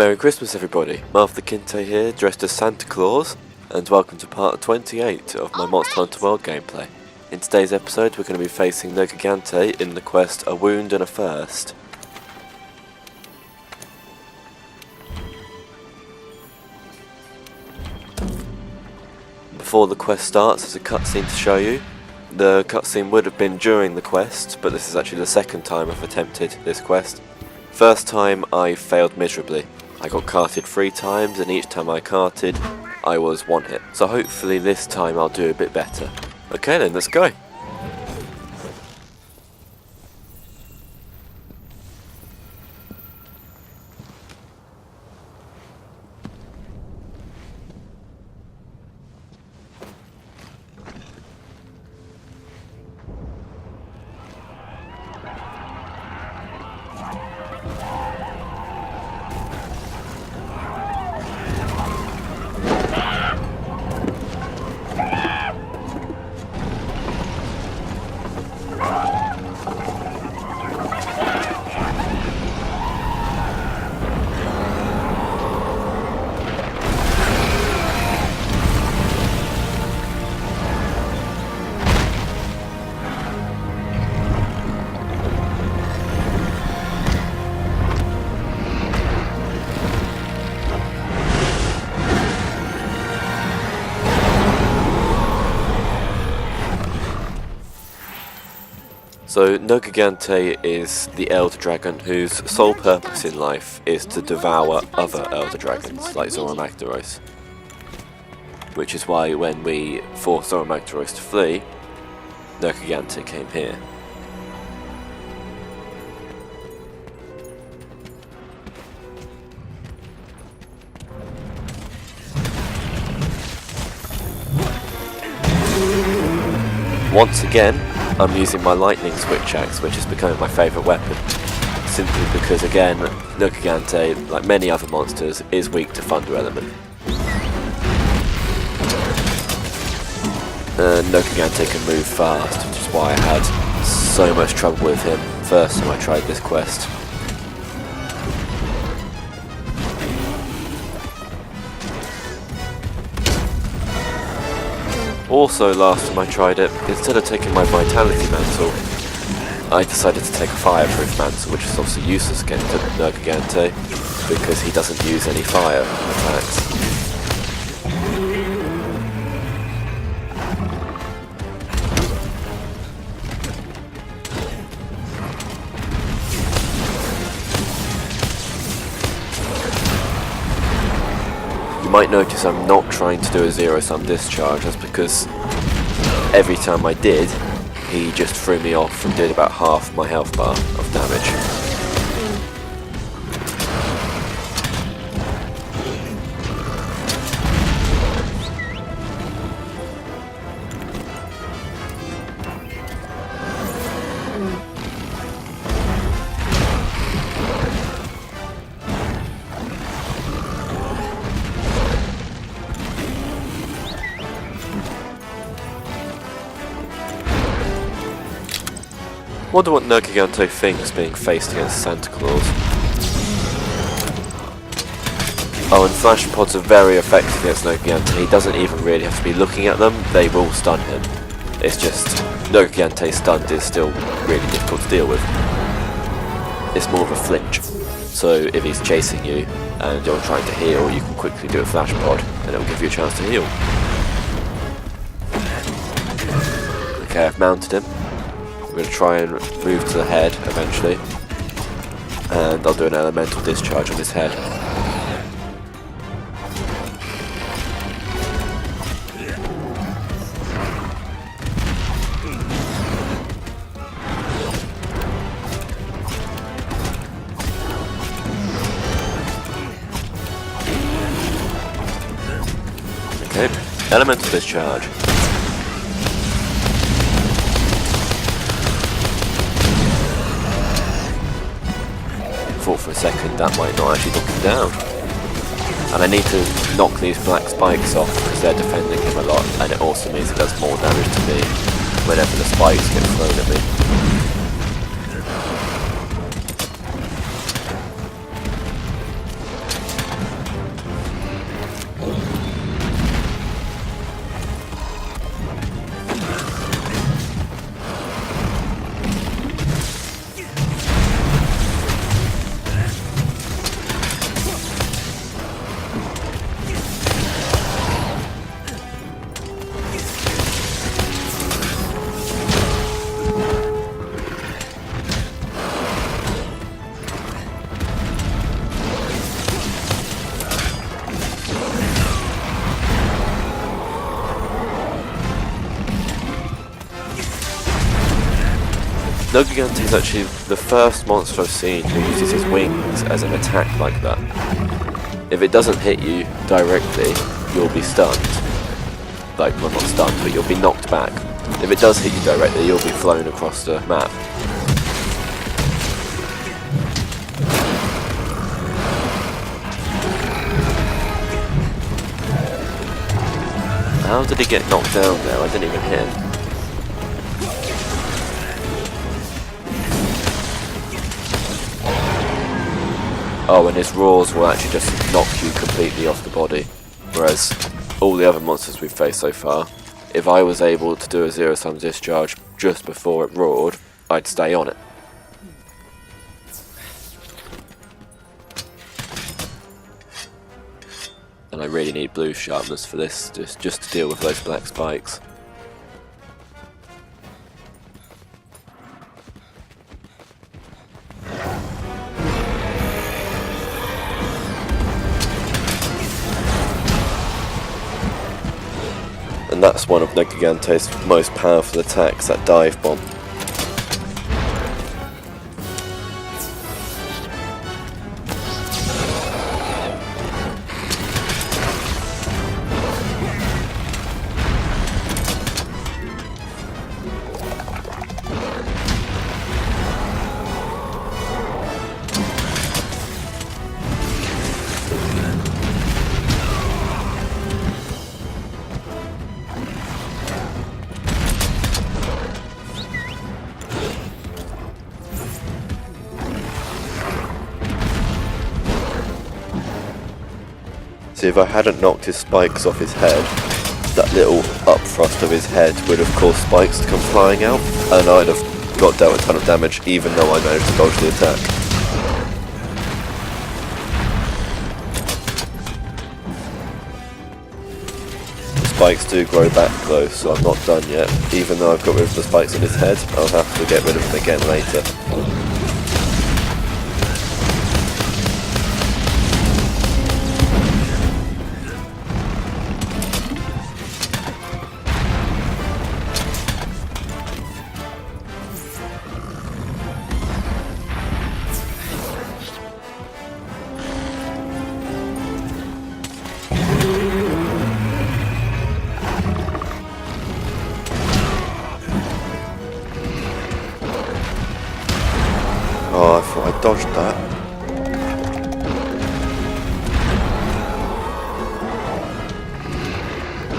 Merry Christmas everybody, Martha Kinte here, dressed as Santa Claus, and welcome to part 28 of my Monster Hunter World gameplay. In today's episode we're going to be facing Nergigante in the quest A Wound and a First. Before the quest starts, there's a cutscene to show you. The cutscene would have been during the quest, but this is actually the second time I've attempted this quest. First time I failed miserably. I got carted 3 times, and each time I carted, I was one hit. So hopefully this time I'll do a bit better. Okay then, let's go. So Nergigante is the Elder Dragon whose sole purpose in life is to devour other Elder Dragons, like Zoromagdaros. Which is why when we forced Zoromagdaros to flee, Nergigante came here. Once again, I'm using my lightning switch axe, which is becoming my favourite weapon, simply because again, Nergigante, like many other monsters, is weak to thunder element. And Nergigante can move fast, which is why I had so much trouble with him first time I tried this quest. Also, last time I tried it, instead of taking my Vitality Mantle, I decided to take a Fireproof Mantle, which is obviously useless against Nergigante, because he doesn't use any fire attacks. You might notice I'm not trying to do a zero-sum discharge, that's because every time I did, he just threw me off and did about half my health bar of damage. Wonder what Nergigante thinks being faced against Santa Claus. Oh, and flash pods are very effective against Nergigante. He doesn't even really have to be looking at them, they will stun him. It's just, Nergigante stunned is still really difficult to deal with. It's more of a flinch. So if he's chasing you and you're trying to heal, you can quickly do a flash pod and it'll give you a chance to heal. Okay, I've mounted him. I'm going to try and move to the head eventually, and I'll do an elemental discharge on his head. Okay, elemental discharge. Thought for a second that might not actually knock him down. And I need to knock these black spikes off because they're defending him a lot, and it also means it does more damage to me whenever the spikes get thrown at me. Nogigante is actually the first monster I've seen who uses his wings as an attack like that. If it doesn't hit you directly, you'll be stunned. Like, well, not stunned, but you'll be knocked back. If it does hit you directly, you'll be flown across the map. How did he get knocked down there? I didn't even hit him. Oh, and his roars will actually just knock you completely off the body. Whereas all the other monsters we've faced so far, if I was able to do a zero-sum discharge just before it roared, I'd stay on it. And I really need blue sharpness for this, just to deal with those black spikes. And that's one of Negigante's most powerful attacks, that dive bomb. See, if I hadn't knocked his spikes off his head, that little up thrust of his head would have caused spikes to come flying out, and I'd have got dealt a ton of damage even though I managed to dodge the attack. The spikes do grow back though, so I'm not done yet. Even though I've got rid of the spikes on his head, I'll have to get rid of them again later. Oh, I thought I dodged that.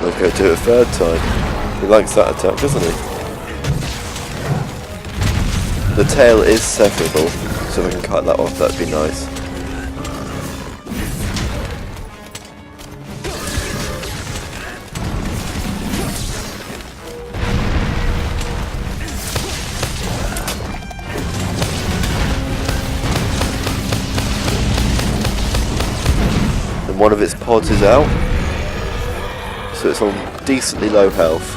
Okay, do it a third time. He likes that attack, doesn't he? The tail is severable, so if I can cut that off, that'd be nice. One of its pods is out, so it's on decently low health.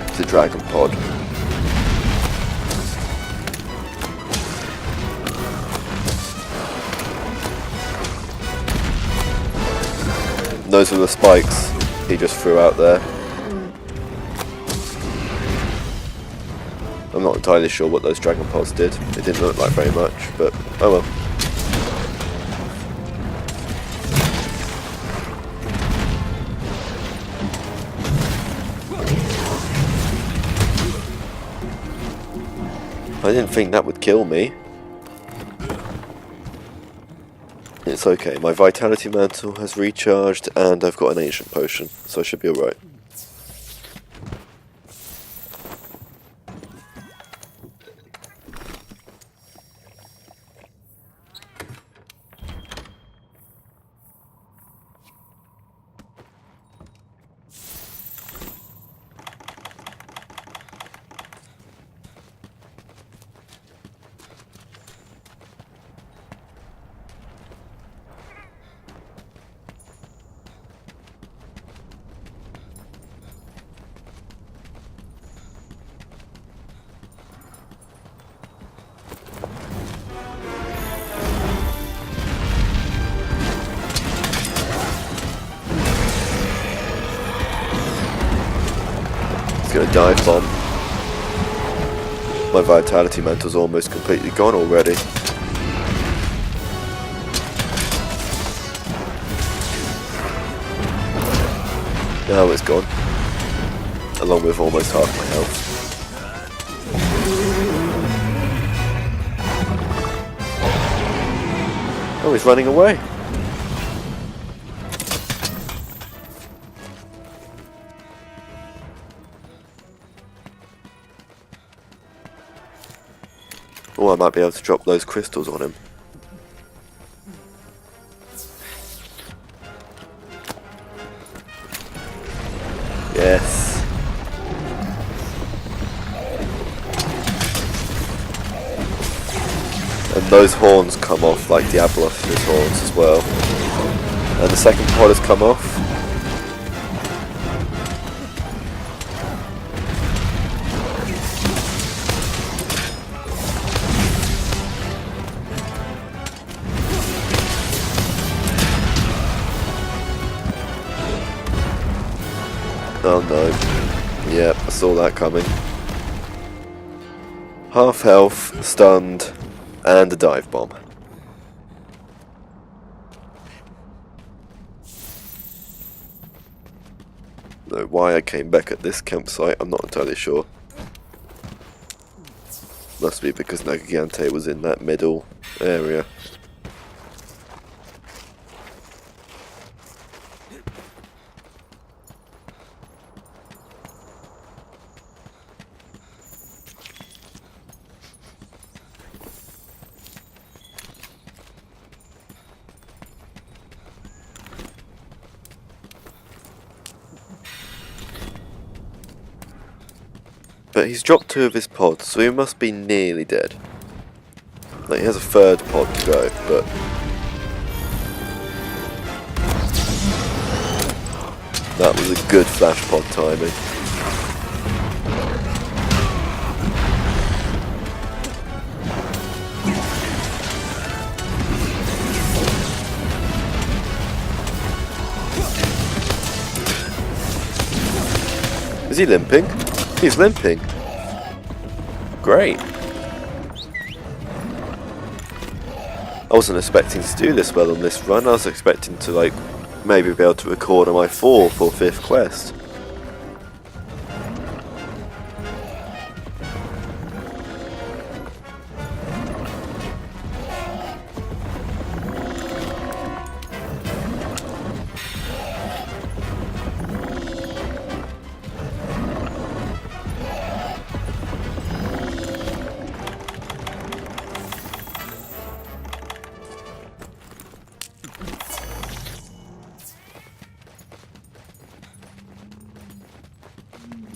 It's a dragon pod. And those are the spikes he just threw out there. I'm not entirely sure what those dragon pods did. It didn't look like very much, but oh well. I didn't think that would kill me. It's okay, my vitality mantle has recharged and I've got an ancient potion, so I should be alright. He's gonna dive bomb. My vitality mantle is almost completely gone already. Now it's gone, along with almost half my health. Oh, he's running away. Oh, I might be able to drop those crystals on him. Yes. And those horns come off like Diablos' horns as well. And the second pod has come off. Oh no. Yep, I saw that coming. Half health, stunned, and a dive bomb. Though why I came back at this campsite, I'm not entirely sure. Must be because Nagigante was in that middle area. But he's dropped 2 of his pods, so he must be nearly dead. Like, he has a 3rd pod to go, but... that was a good flash pod timing. Is he limping? He's limping. Great. I wasn't expecting to do this well on this run. I was expecting to, like, maybe be able to record on my 4th or 5th quest.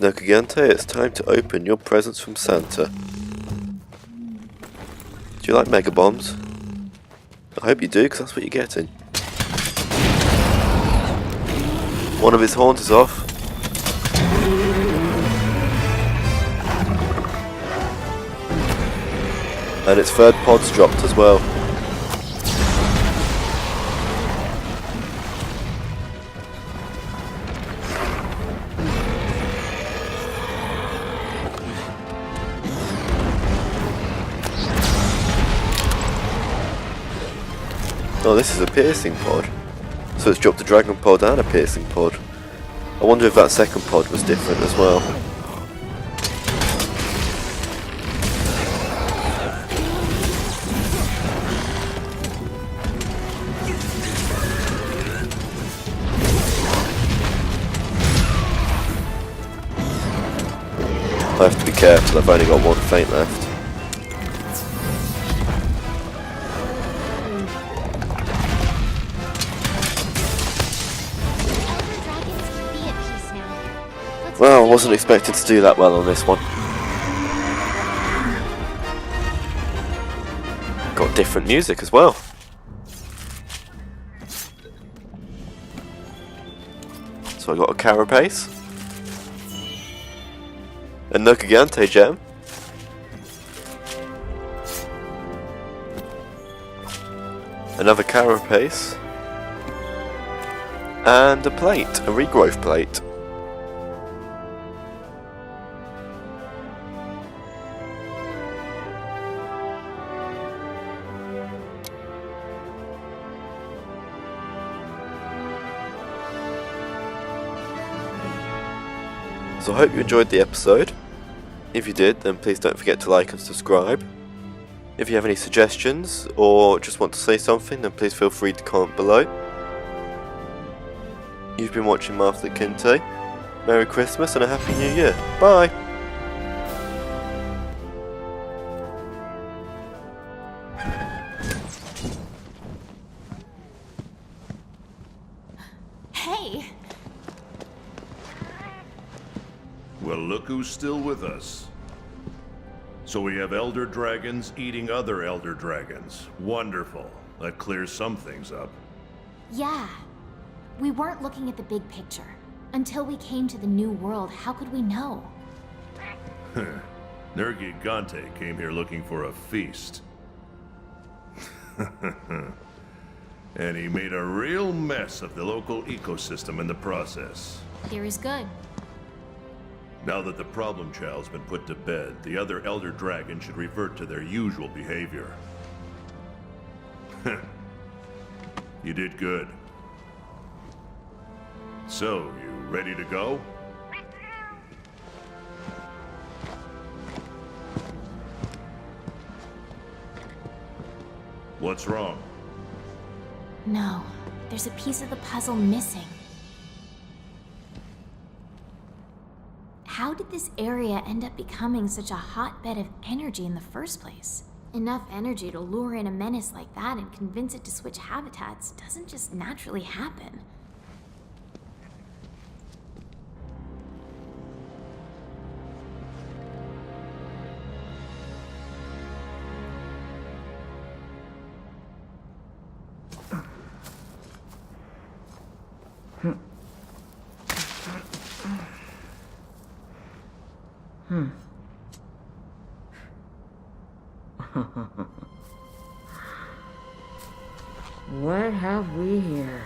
Nokigante, it's time to open your presents from Santa. Do you like mega bombs? I hope you do, because that's what you're getting. One of his horns is off. And its 3rd pod's dropped as well. Oh, this is a piercing pod. So it's dropped a dragon pod and a piercing pod. I wonder if that 2nd pod was different as well. I have to be careful, I've only got 1 feint left. Well, I wasn't expecting to do that well on this one. Got different music as well. So I got a Carapace, a Nokigante gem, another Carapace, and a plate, a regrowth plate. So I hope you enjoyed the episode. If you did, then please don't forget to like and subscribe. If you have any suggestions or just want to say something, then please feel free to comment below. You've been watching Master Kinte. Merry Christmas and a Happy New Year. Bye! Hey! Well, look who's still with us. So we have Elder Dragons eating other Elder Dragons. Wonderful. That clears some things up. Yeah. We weren't looking at the big picture. Until we came to the new world, how could we know? Nergigante came here looking for a feast. And he made a real mess of the local ecosystem in the process. Theory's good. Now that the problem child's been put to bed, the other Elder Dragons should revert to their usual behavior. You did good. So, you ready to go? What's wrong? No, there's a piece of the puzzle missing. How did this area end up becoming such a hotbed of energy in the first place? Enough energy to lure in a menace like that and convince it to switch habitats doesn't just naturally happen. What have we here?